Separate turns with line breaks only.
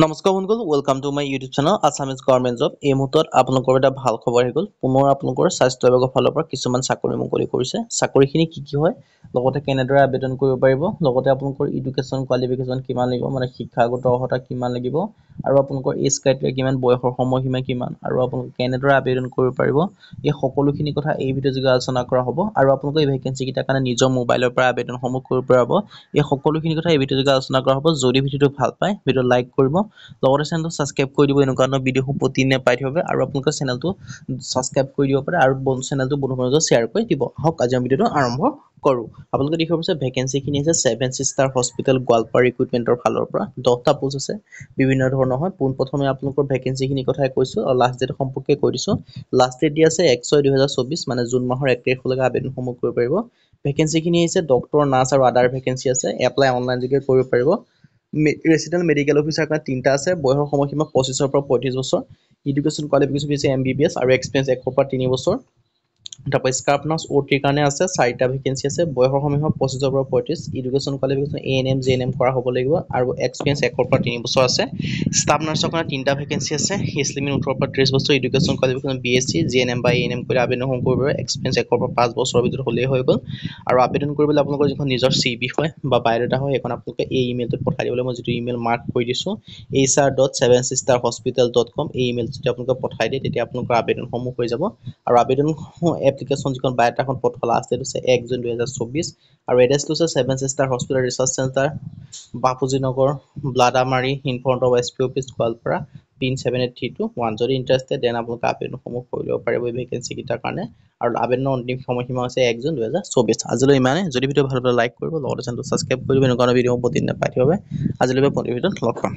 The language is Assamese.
নমস্কাৰ বন্ধুসকল welcome to my YouTube channel Assamese government job. এই মুহূৰ্তত আপোনালোকৰ এটা ভাল খবৰ আহি গ'ল। পুনৰ আপোনালোকৰ স্বাস্থ্য বিভাগৰ ফালৰ পৰা কিছুমান চাকৰি মুকলি কৰিছে। চাকৰিখিনি কি হয়, লগতে কেনেদৰে আবেদন কৰিব পাৰিব, লগতে আপোনালোকৰ এডুকেশ্যন কোৱালিফিকেশ্যন কিমান লাগিব, মানে শিক্ষাগত অৰ্হতা কিমান লাগিব, আৰু আপোনালোকৰ এজ ক্ৰাইটেৰিয়া কিমান, বয়সৰ সময়সীমা কিমান, আৰু আপোনালোকে কেনেদৰে আবেদন কৰিব পাৰিব, এই সকলোখিনি কথা এই ভিডিঅ' যোগে আলোচনা কৰা হ'ব। আৰু আপোনালোকে এই ভেকেঞ্চি কেইটাৰ কাৰণে নিজৰ মোবাইলৰ পৰা আবেদনসমূহ কৰিব পাৰিব। এই সকলোখিনি কথা এই ভিডিঅ' যোগে আলোচনা কৰা হ'ব। যদি ভিডিঅ'টো ভাল পায় ভিডিঅ' লাইক কৰিব, লগতে চেনেলটো সাবস্ক্ৰাইব কৰি দিব এনেকুৱা ধৰণৰ ভিডিঅ' প্ৰতিদিনে পাই থাকিব। আৰু আপোনালোকে চেনেলটো সাবস্ক্ৰাইব কৰি দিব পাৰে আৰু চেনেলটো বন্ধুৰ মাজত শ্বেয়াৰ কৰি দিব। আহক আজি আমি ভিডিঅ'টো আৰম্ভ কৰোঁ। আপোনালোকে দেখিব পাৰিছে ভেকেঞ্চিখিনি আছে 7 ষ্টাৰ হস্পিটেল গোৱালপাৰা ৰিক্ৰুটমেণ্টৰ ফালৰ পৰা 10টা পোষ্ট আছে, বিভিন্ন ধৰণৰ হয়। পোনপ্ৰথমে আপোনালোকৰ ভেকেঞ্চিখিনিৰ কথাই কৈছোঁ আৰু লাষ্ট ডেট সম্পৰ্কে কৈ দিছোঁ। লাষ্ট ডেট দিয়া আছে 1/6/2024, মানে জুন মাহৰ 1 তাৰিখলৈকে আবেদনসমূহ কৰিব পাৰিব। ভেকেঞ্চিখিনি আহিছে ডক্টৰ, নাৰ্ছ আৰু আদাৰ ভেকেঞ্চি আছে। এপ্লাই অনলাইন যোগে কৰিব পাৰিব। ৰেচিডেণ্ট মেডিকেল অফিচাৰ কাৰণে 3টা আছে। বয়সৰ সময়সীমা 25 পৰা 35 বছৰ। এডুকেশ্যন কোৱালিফিকেশ্যন হৈছে MBBS আৰু এক্সপিৰিয়েঞ্চ 1 পৰা 3 বছৰ। তাৰপৰা স্কাৰ্প নাৰ্ছ OT কাৰণে আছে 4টা ভেকেঞ্চি আছে। বয়সৰ সময়সীমা 25 পৰা 35। এডুকেশ্যন কোৱালিফিকেশ্যন ANM JNM কৰা হ'ব লাগিব আৰু এক্সপিৰিয়েঞ্চ 1 পৰা 3 বছৰ আছে। ষ্টাফ নাৰ্ছৰ কাৰণে 3টা ভেকেঞ্চি আছে। এজ লিমিট 18 পৰা 30 বছৰ। এডুকেশ্যন কোৱালিফিকেশ্যন BSc JNM বা ANM কৰি আবেদন কৰিব পাৰে। এক্সপিৰিয়েঞ্চ 1 পৰা 5 বছৰৰ ভিতৰত হ'লেই হৈ গ'ল। আৰু আবেদন কৰিবলৈ আপোনালোকৰ যিখন নিজৰ CV হয় বা বায়'ডাটা হয়, সেইখন আপোনালোকে এই ইমেইলটোত পঠাই দিবলৈ মই যিটো ইমেইল মাৰ্ক কৰি দিছোঁ hr.7sisterhospital.com, এই ইমেইলটো যদি আপোনালোকে পঠাই দিয়ে তেতিয়া আপোনালোকৰ আবেদনসমূহ হৈ যাব। আৰু আবেদন এপ্লিকেশ্যন যিখন বায়'ডাটাখন পঠোৱা লাষ্ট ডেট হৈছে 1 জুন 2024 আৰু এড্ৰেছটো হৈছে 7 star hospital research centre, Bapuji Nagar, ব্লাডামাৰী, in front of SP office, Goalpara, pin 7832 যদি ইণ্টাৰেষ্টেড দেন আপোনালোকে আবেদনসমূহ কৰি ল'ব পাৰিব এই ভেকেঞ্চি কেইটাৰ কাৰণে। আৰু আবেদনৰ অন্তিম সময়সীমা হৈছে 1 জুন 2024। আজিলৈ ইমানে। যদি ভিডিঅ' ভাল পালে লাইক কৰিব, লগতে চেনেলটো সাবস্ক্ৰাইব কৰিব, এনেকুৱা ভিডিঅ' প্ৰতিদিনে পাই থাকিব। আজিলৈকে ভিডিঅ'ত লগ পাম।